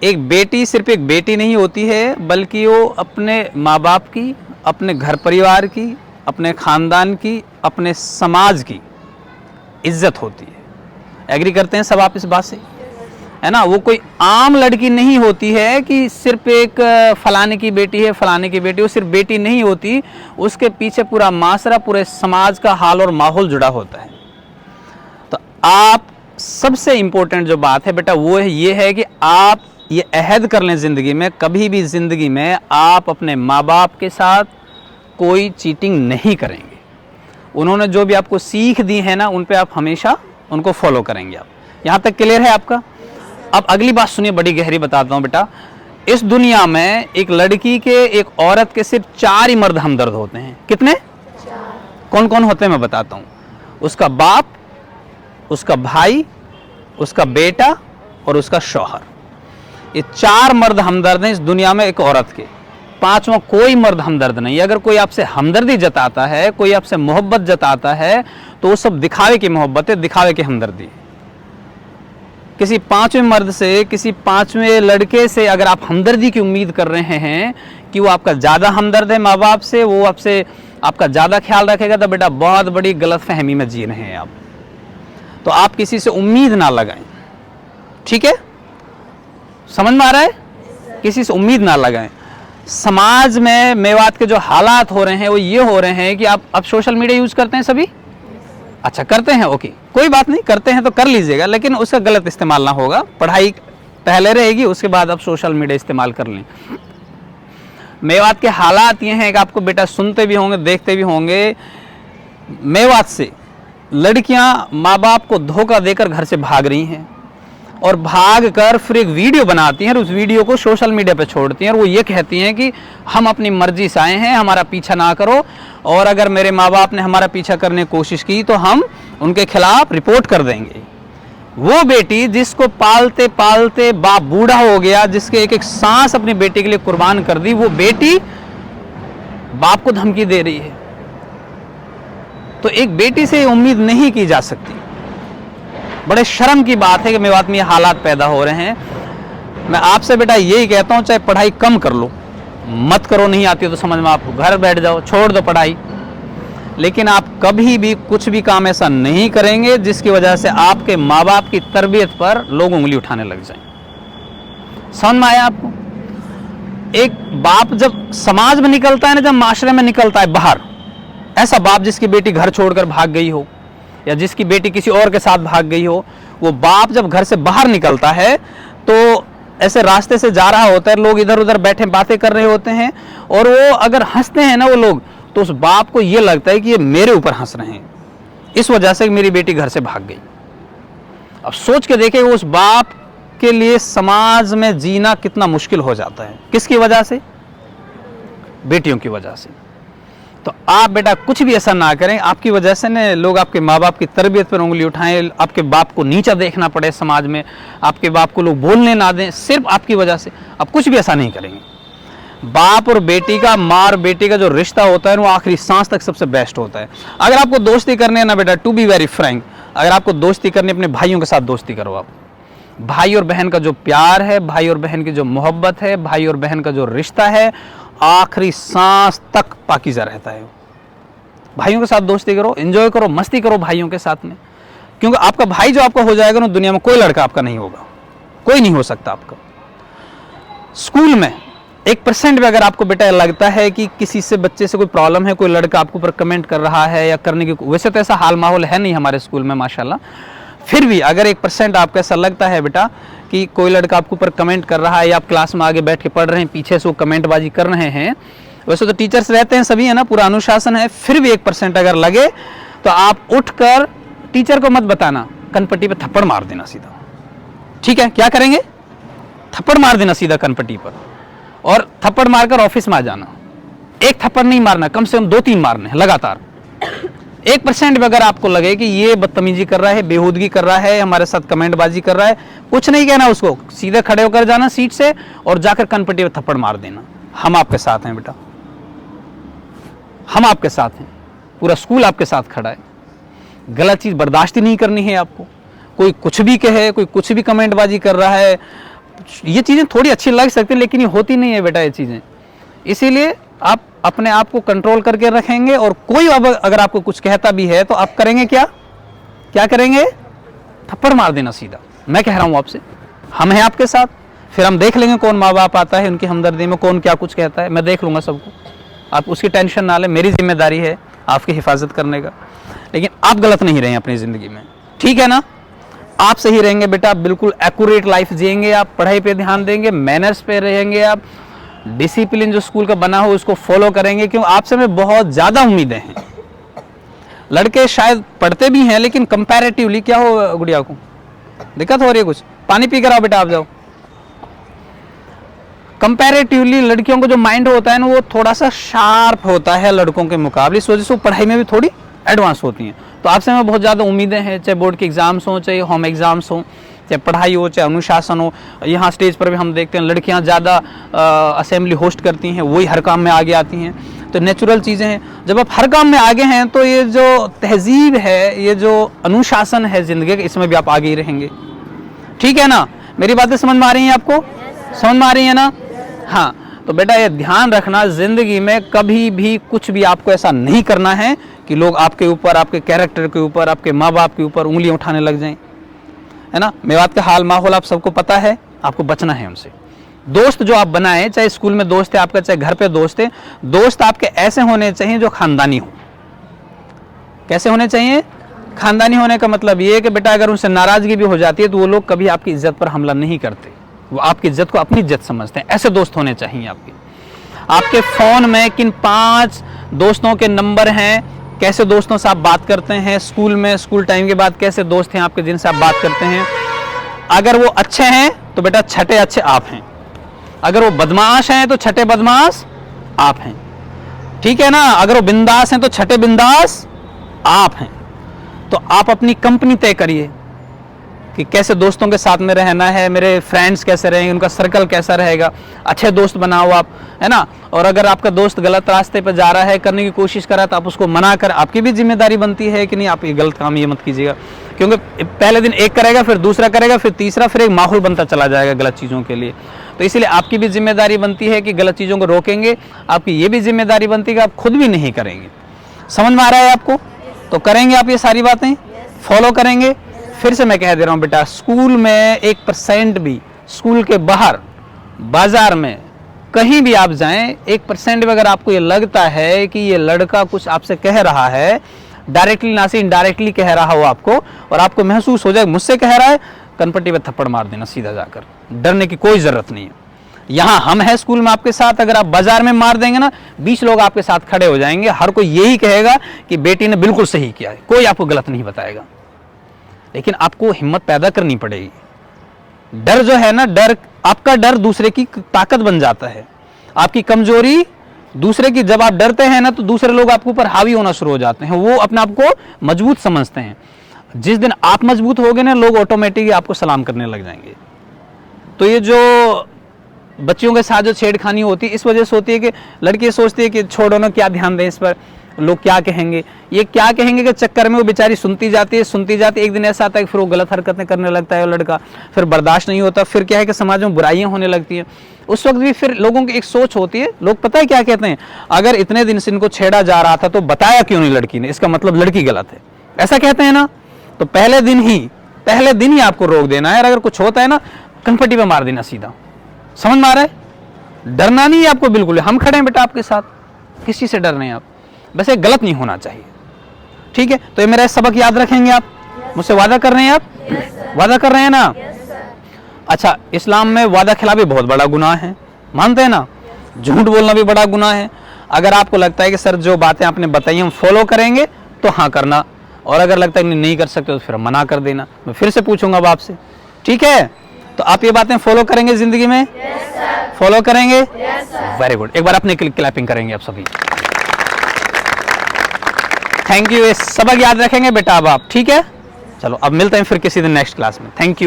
एक बेटी सिर्फ एक बेटी नहीं होती है, बल्कि वो अपने माँ बाप की, अपने घर परिवार की, अपने ख़ानदान की, अपने समाज की इज्जत होती है। एग्री करते हैं सब आप इस बात से, है ना? वो कोई आम लड़की नहीं होती है कि सिर्फ एक फलाने की बेटी है, फलाने की बेटी। वो सिर्फ बेटी नहीं होती, उसके पीछे पूरा माशरा, पूरे समाज का हाल और माहौल जुड़ा होता है। तो आप सबसे इम्पोर्टेंट जो बात है बेटा वो है ये है कि आप ये अहद कर लें ज़िंदगी में, कभी भी ज़िंदगी में आप अपने माँ बाप के साथ कोई चीटिंग नहीं करेंगे। उन्होंने जो भी आपको सीख दी है ना, उन पे आप हमेशा उनको फॉलो करेंगे। आप यहाँ तक क्लियर है आपका? अब अगली बात सुनिए, बड़ी गहरी बताता हूँ बेटा। इस दुनिया में एक लड़की के, एक औरत के सिर्फ 4 ही मर्द हमदर्द होते हैं। कितने? 4। कौन कौन होते हैं मैं बताता हूँ। उसका बाप, उसका भाई, उसका बेटा और उसका शौहर। ये 4 मर्द हमदर्द हैं इस दुनिया में एक औरत के। 5वां कोई मर्द हमदर्द नहीं। अगर कोई आपसे हमदर्दी जताता है, कोई आपसे मोहब्बत जताता है, तो वो सब दिखावे की मोहब्बत है, दिखावे की हमदर्दी है। किसी 5वें मर्द से, किसी 5वें लड़के से अगर आप हमदर्दी की उम्मीद कर रहे हैं कि वो आपका ज़्यादा हमदर्द है माँ बाप से, वो आपसे आपका ज़्यादा ख्याल रखेगा, तो बेटा बहुत बड़ी गलतफहमी में जी रहे हैं आप। तो आप किसी से उम्मीद ना लगाएं, ठीक है? समझ में आ रहा है? किसी से उम्मीद ना लगाएं। समाज में मेवात के जो हालात हो रहे हैं वो ये हो रहे हैं कि आप अब सोशल मीडिया यूज़ करते हैं सभी? अच्छा करते हैं, ओके, कोई बात नहीं, करते हैं तो कर लीजिएगा, लेकिन उसका गलत इस्तेमाल ना होगा। पढ़ाई पहले रहेगी, उसके बाद आप सोशल मीडिया इस्तेमाल कर लें। मेवात के हालात ये हैं कि आपको बेटा सुनते भी होंगे, देखते भी होंगे, मेवात से लड़कियां माँ बाप को धोखा देकर घर से भाग रही हैं और भाग कर फिर एक वीडियो बनाती हैं और उस वीडियो को सोशल मीडिया पे छोड़ती हैं और वो ये कहती हैं कि हम अपनी मर्जी से आए हैं, हमारा पीछा ना करो, और अगर मेरे माँ बाप ने हमारा पीछा करने की कोशिश की तो हम उनके खिलाफ रिपोर्ट कर देंगे। वो बेटी जिसको पालते पालते बाप बूढ़ा हो गया, जिसके एक एक सांस अपनी बेटी के लिए कुर्बान कर दी, वो बेटी बाप को धमकी दे रही है। तो एक बेटी से उम्मीद नहीं की जा सकती। बड़े शर्म की बात है कि मेवात में ये हालात पैदा हो रहे हैं। मैं आपसे बेटा यही कहता हूँ, चाहे पढ़ाई कम कर लो, मत करो, नहीं आती हो तो समझ में आप घर बैठ जाओ, छोड़ दो पढ़ाई, लेकिन आप कभी भी कुछ भी काम ऐसा नहीं करेंगे जिसकी वजह से आपके माँ बाप की तरबियत पर लोग उंगली उठाने लग जाएं। समझ में आया आपको? एक बाप जब समाज में निकलता है ना, जब माशरे में निकलता है बाहर, ऐसा बाप जिसकी बेटी घर छोड़कर भाग गई हो या जिसकी बेटी किसी और के साथ भाग गई हो, वो बाप जब घर से बाहर निकलता है तो ऐसे रास्ते से जा रहा होता है, लोग इधर उधर बैठे बातें कर रहे होते हैं, और वो अगर हंसते हैं ना वो लोग, तो उस बाप को ये लगता है कि ये मेरे ऊपर हंस रहे हैं, इस वजह से मेरी बेटी घर से भाग गई। अब सोच के देखें उस बाप के लिए समाज में जीना कितना मुश्किल हो जाता है। किसकी वजह से? बेटियों की वजह से। तो आप बेटा कुछ भी ऐसा ना करें, आपकी वजह से न लोग आपके माँ बाप की तरबियत पर उंगली उठाएं, आपके बाप को नीचा देखना पड़े समाज में, आपके बाप को लोग बोलने ना दें, सिर्फ आपकी वजह से। आप कुछ भी ऐसा नहीं करेंगे। बाप और बेटी का, माँ और बेटी का जो रिश्ता होता है वो आखिरी सांस तक सबसे बेस्ट होता है। अगर आपको दोस्ती करनी है ना बेटा, टू बी वेरी फ्रैंक, अगर आपको दोस्ती करनी है अपने भाइयों के साथ दोस्ती करो। आप भाई और बहन का जो प्यार है, भाई और बहन की जो मोहब्बत है, भाई और बहन का जो रिश्ता है, आखिरी सांस तक पाकीज़ा रहता है। भाइयों के साथ दोस्ती करो, एंजॉय करो, मस्ती करो भाइयों के साथ में, क्योंकि आपका भाई जो आपका हो जाएगा ना, दुनिया में कोई लड़का आपका नहीं होगा, कोई नहीं हो सकता आपका। स्कूल में 1% भी अगर आपको बेटा लगता है कि किसी से बच्चे से कोई प्रॉब्लम है, कोई लड़का आपके ऊपर कमेंट कर रहा है या करने की, वैसे तो ऐसा हाल माहौल है नहीं हमारे स्कूल में माशाल्लाह, फिर भी अगर 1% आपको ऐसा लगता है बेटा कि कोई लड़का आपके ऊपर कमेंट कर रहा है या आप क्लास में आगे बैठ के पढ़ रहे हैं, पीछे से वो कमेंटबाजी कर रहे हैं, वैसे तो टीचर्स रहते हैं सभी, है ना, पूरा अनुशासन है, फिर भी 1% अगर लगे तो आप उठकर टीचर को मत बताना, कनपट्टी पे थप्पड़ मार देना सीधा। ठीक है? क्या करेंगे? थप्पड़ मार देना सीधा कनपट्टी पर, और थप्पड़ मारकर ऑफिस में आ जाना। एक थप्पड़ नहीं मारना, कम से कम 2-3 मारने हैं लगातार। 1% भी अगर आपको लगे कि ये बदतमीजी कर रहा है, बेहूदगी कर रहा है, हमारे साथ कमेंटबाजी कर रहा है, कुछ नहीं कहना उसको, सीधे खड़े होकर जाना सीट से और जाकर कनपट्टी पे थप्पड़ मार देना। हम आपके साथ हैं बेटा, हम आपके साथ हैं, पूरा स्कूल आपके साथ खड़ा है। गलत चीज़ बर्दाश्त ही नहीं करनी है आपको। कोई कुछ भी कहे, कोई कुछ भी कमेंटबाजी कर रहा है, ये चीज़ें थोड़ी अच्छी लग सकती है लेकिन ये होती नहीं है बेटा ये चीज़ें। इसीलिए आप अपने आप को कंट्रोल करके रखेंगे, और कोई अगर आपको कुछ कहता भी है तो आप करेंगे क्या, क्या करेंगे, थप्पड़ मार देना सीधा। मैं कह रहा हूँ आपसे, हम हैं आपके साथ, फिर हम देख लेंगे कौन माँ बाप आता है, उनकी हमदर्दी में कौन क्या कुछ कहता है, मैं देख लूँगा सबको, आप उसकी टेंशन ना लें। मेरी जिम्मेदारी है आपकी हिफाजत करने का। लेकिन आप गलत नहीं रहे अपनी ज़िंदगी में, ठीक है ना, आप सही रहेंगे बेटा, बिल्कुल एक्यूरेट लाइफ जिएंगे आप, पढ़ाई पे ध्यान देंगे, मैनर्स पे रहेंगे आप, डिसिप्लिन जो स्कूल का बना हो उसको फॉलो करेंगे, क्यों आपसे में बहुत ज़्यादा उम्मीदें हैं। लड़के शायद पढ़ते भी हैं लेकिन कंपैरेटिवली क्या हो, गुड़िया को दिक्कत हो रही है कुछ, पानी पी कर आओ बेटा, आप जाओ। कंपैरेटिवली लड़कियों को जो माइंड होता है ना वो थोड़ा सा शार्प होता है लड़कों के मुकाबले, इस वजह से वो पढ़ाई में भी थोड़ी एडवांस होती हैं। तो आपसे में बहुत ज़्यादा उम्मीदें हैं, चाहे बोर्ड के एग्जाम्स हों, चाहे होम एग्जाम्स हों, चाहे पढ़ाई हो, चाहे अनुशासन हो। यहाँ स्टेज पर भी हम देखते हैं लड़कियाँ ज़्यादा असेंबली होस्ट करती हैं, वही हर काम में आगे आती हैं, तो नेचुरल चीज़ें हैं। जब आप हर काम में आगे हैं तो ये जो तहजीब है, ये जो अनुशासन है ज़िंदगी का, इसमें भी आप आगे ही रहेंगे, ठीक है ना। मेरी बातें समझ में आ रही हैं आपको, समझ में आ रही है ना। हाँ, तो बेटा ये ध्यान रखना, ज़िंदगी में कभी भी कुछ भी आपको ऐसा नहीं करना है कि लोग आपके ऊपर, आपके कैरेक्टर के ऊपर, आपके माँ बाप के ऊपर उंगलियां उठाने लग जाएं, है ना। मेवात का हाल माहौल आप सबको पता है, आपको बचना है उनसे। दोस्त जो आप बनाएं, चाहे स्कूल में दोस्त है आपका, चाहे घर पे दोस्त है, दोस्त आपके ऐसे होने चाहिए जो खानदानी हो। कैसे होने चाहिए, खानदानी होने का मतलब ये है कि बेटा अगर उनसे नाराजगी भी हो जाती है तो वो लोग कभी आपकी इज्जत पर हमला नहीं करते, वो आपकी इज्जत को अपनी इज्जत समझते हैं। ऐसे दोस्त होने चाहिए आपके। आपके फ़ोन में किन 5 दोस्तों के नंबर हैं, कैसे दोस्तों से आप बात करते हैं, स्कूल में, स्कूल टाइम के बाद कैसे दोस्त हैं आपके जिनसे आप बात करते हैं। अगर वो अच्छे हैं तो बेटा छठे अच्छे आप हैं, अगर वो बदमाश हैं तो छठे बदमाश आप हैं, ठीक है ना। अगर वो बिंदास हैं तो छठे बिंदास आप हैं। तो आप अपनी कंपनी तय करिए कि कैसे दोस्तों के साथ में रहना है, मेरे फ्रेंड्स कैसे रहेंगे, उनका सर्कल कैसा रहेगा, अच्छे दोस्त बनाओ आप, है ना। और अगर आपका दोस्त गलत रास्ते पर जा रहा है, करने की कोशिश कर रहा है, तो आप उसको मना कर, आपकी भी जिम्मेदारी बनती है कि नहीं आप ये गलत काम ये मत कीजिएगा, क्योंकि पहले दिन एक करेगा, फिर दूसरा करेगा, फिर तीसरा, फिर एक माहौल बनता चला जाएगा गलत चीज़ों के लिए। तो इसलिए आपकी भी जिम्मेदारी बनती है कि गलत चीज़ों को रोकेंगे, आपकी ये भी जिम्मेदारी बनती है कि आप खुद भी नहीं करेंगे। समझ में आ रहा है आपको, तो करेंगे आप ये सारी बातें, फॉलो करेंगे। फिर से मैं कह दे रहा हूँ बेटा, स्कूल में 1% भी, स्कूल के बाहर, बाजार में, कहीं भी आप जाएं, 1% भी अगर आपको ये लगता है कि ये लड़का कुछ आपसे कह रहा है, डायरेक्टली ना से इनडायरेक्टली कह रहा हो आपको, और आपको महसूस हो जाए मुझसे कह रहा है, कनपट्टी पे थप्पड़ मार देना सीधा जाकर, डरने की कोई ज़रूरत नहीं है। यहाँ हम हैं स्कूल में आपके साथ, अगर आप बाजार में मार देंगे ना, 20 लोग आपके साथ खड़े हो जाएंगे, हर कोई यही कहेगा कि बेटी ने बिल्कुल सही किया है, कोई आपको गलत नहीं बताएगा। लेकिन आपको हिम्मत पैदा करनी पड़ेगी। डर जो है ना, डर, आपका डर दूसरे की ताकत बन जाता है, आपकी कमजोरी दूसरे की। जब आप डरते हैं ना तो दूसरे लोग आपके ऊपर हावी होना शुरू हो जाते हैं, वो अपने आप को मजबूत समझते हैं। जिस दिन आप मजबूत होगे ना, लोग ऑटोमेटिकली आपको सलाम करने लग जाएंगे। तो ये जो बच्चियों के साथ जो छेड़खानी होती है, इस वजह से होती है कि लड़की सोचती है कि छोड़ो ना, क्या ध्यान दें इस पर, लोग क्या कहेंगे, ये क्या कहेंगे के चक्कर में वो बेचारी सुनती जाती है। एक दिन ऐसा आता है कि फिर वो गलत हरकतें करने लगता है वो लड़का, फिर बर्दाश्त नहीं होता, फिर क्या है कि समाज में बुराइयां होने लगती हैं। उस वक्त भी फिर लोगों की एक सोच होती है, लोग पता है क्या कहते हैं, अगर इतने दिन से इनको छेड़ा जा रहा था तो बताया क्यों नहीं लड़की ने, इसका मतलब लड़की गलत है, ऐसा कहते हैं ना। तो पहले दिन ही आपको रोक देना है, और अगर कुछ होता है ना, कनपट्टी पे मार देना सीधा। समझ में आ रहा है, डरना नहीं है आपको बिल्कुल, हम खड़े हैं बेटा आपके साथ, किस चीज से डर रहे हैं आप, वैसे गलत नहीं होना चाहिए, ठीक है। तो ये मेरा सबक याद रखेंगे आप, मुझसे वादा कर रहे हैं आप, वादा कर रहे हैं ना। अच्छा, इस्लाम में वादा खिलाफी बहुत बड़ा गुनाह है, मानते हैं ना। झूठ बोलना भी बड़ा गुनाह है। अगर आपको लगता है कि सर जो बातें आपने बताई हम फॉलो करेंगे तो हाँ करना, और अगर लगता है नहीं कर सकते तो फिर मना कर देना। मैं फिर से पूछूंगा अब आपसे, ठीक है। तो आप ये बातें फॉलो करेंगे जिंदगी में, फॉलो करेंगे, वेरी गुड। एक बार अपने क्लैपिंग करेंगे आप सभी, थैंक यू। ये सबक याद रखेंगे बेटा अब आप, ठीक है। चलो अब मिलते हैं फिर किसी दिन नेक्स्ट क्लास में, थैंक यू।